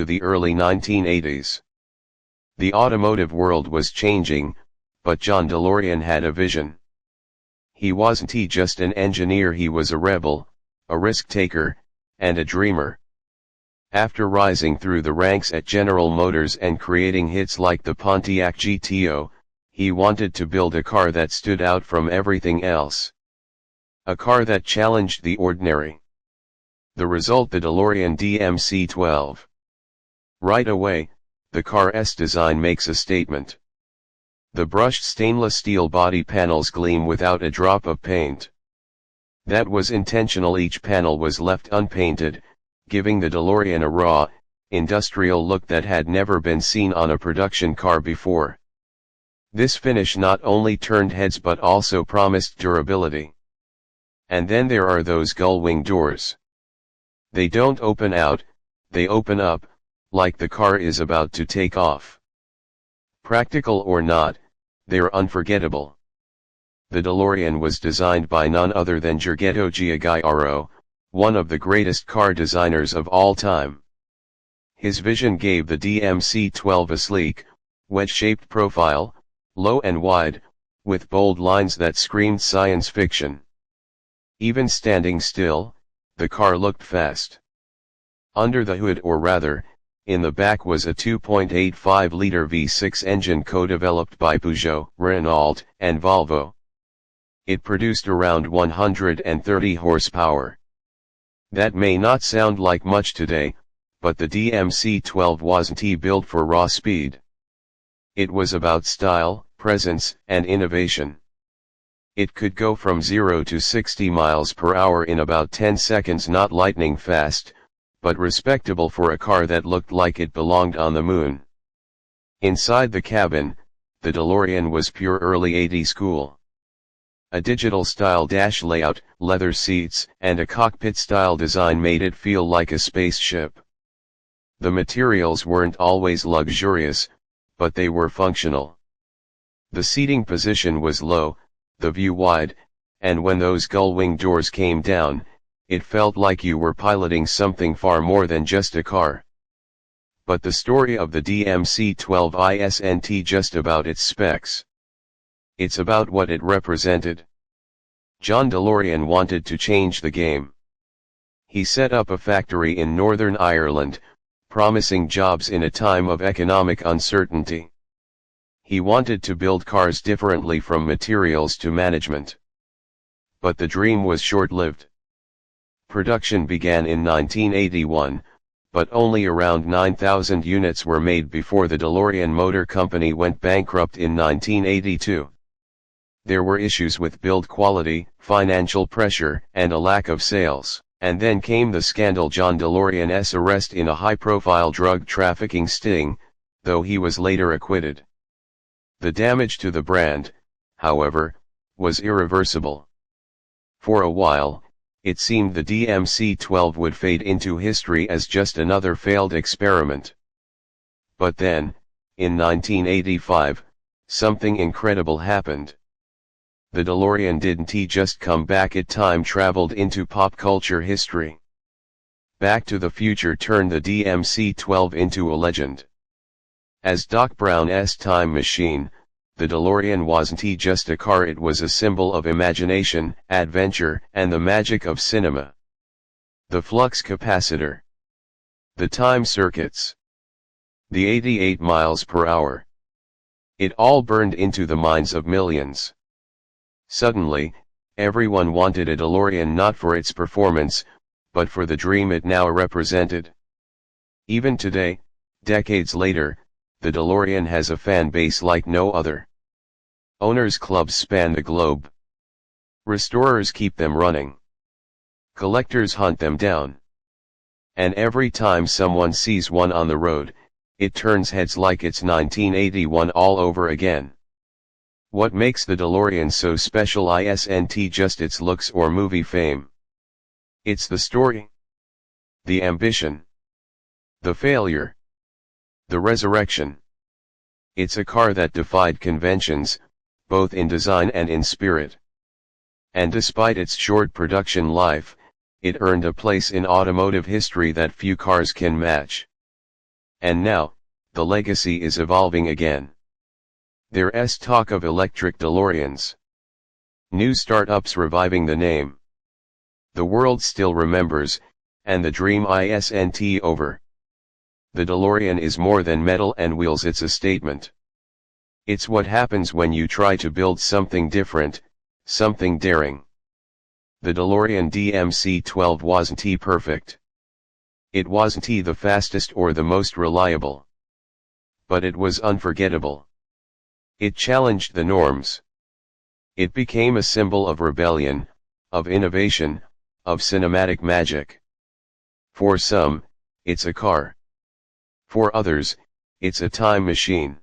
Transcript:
the early 1980s. The automotive world was changing, but John DeLorean had a vision. He wasn't just an engineer, he was a rebel, a risk-taker, and a dreamer. After rising through the ranks at General Motors and creating hits like the Pontiac GTO, he wanted to build a car that stood out from everything else. A car that challenged the ordinary. The result, the DeLorean DMC-12. Right away, the car's design makes a statement. The brushed stainless steel body panels gleam without a drop of paint. That was intentional, each panel was left unpainted, giving the DeLorean a raw, industrial look that had never been seen on a production car before. This finish not only turned heads but also promised durability. And then there are those gull-wing doors. They don't open out, they open up, like the car is about to take off. Practical or not, they're unforgettable. The DeLorean was designed by none other than Giorgetto Giugiaro, one of the greatest car designers of all time. His vision gave the DMC-12 a sleek, wedge-shaped profile, low and wide, with bold lines that screamed science fiction. Even standing still, the car looked fast. Under the hood, or rather, in the back, was a 2.85-liter V6 engine co-developed by Peugeot, Renault, and Volvo. It produced around 130 horsepower. That may not sound like much today, but the DMC-12 wasn't built for raw speed. It was about style, presence, and innovation. It could go from 0 to 60 miles per hour in about 10 seconds, not lightning fast, but respectable for a car that looked like it belonged on the moon. Inside the cabin, the DeLorean was pure early 80s cool. A digital-style dash layout, leather seats, and a cockpit-style design made it feel like a spaceship. The materials weren't always luxurious, but they were functional. The seating position was low, the view wide, and when those gull-wing doors came down, it felt like you were piloting something far more than just a car. But the story of the DMC-12 isn't just about its specs. It's about what it represented. John DeLorean wanted to change the game. He set up a factory in Northern Ireland, promising jobs in a time of economic uncertainty. He wanted to build cars differently, from materials to management. But the dream was short-lived. Production began in 1981, but only around 9,000 units were made before the DeLorean Motor Company went bankrupt in 1982. There were issues with build quality, financial pressure, and a lack of sales. And then came the scandal: John DeLorean's arrest in a high-profile drug trafficking sting, though he was later acquitted. The damage to the brand, however, was irreversible. For a while, it seemed the DMC-12 would fade into history as just another failed experiment. But then, in 1985, something incredible happened. The DeLorean didn't just come back, it time traveled into pop culture history. Back to the Future turned the DMC-12 into a legend. As Doc Brown's time machine, the DeLorean wasn't just a car, it was a symbol of imagination, adventure, and the magic of cinema. The flux capacitor. The time circuits. The 88 miles per hour. It all burned into the minds of millions. Suddenly, everyone wanted a DeLorean, not for its performance, but for the dream it now represented. Even today, decades later, the DeLorean has a fan base like no other. Owners' clubs span the globe. Restorers keep them running. Collectors hunt them down. And every time someone sees one on the road, it turns heads like it's 1981 all over again. What makes the DeLorean so special isn't just its looks or movie fame. It's the story. The ambition. The failure. The resurrection. It's a car that defied conventions, both in design and in spirit. And despite its short production life, it earned a place in automotive history that few cars can match. And now, the legacy is evolving again. There's talk of electric DeLoreans. New startups reviving the name. The world still remembers, and the dream isn't over. The DeLorean is more than metal and wheels, it's a statement. It's what happens when you try to build something different, something daring. The DeLorean DMC-12 wasn't perfect. It wasn't the fastest or the most reliable. But it was unforgettable. It challenged the norms. It became a symbol of rebellion, of innovation, of cinematic magic. For some, it's a car. For others, it's a time machine.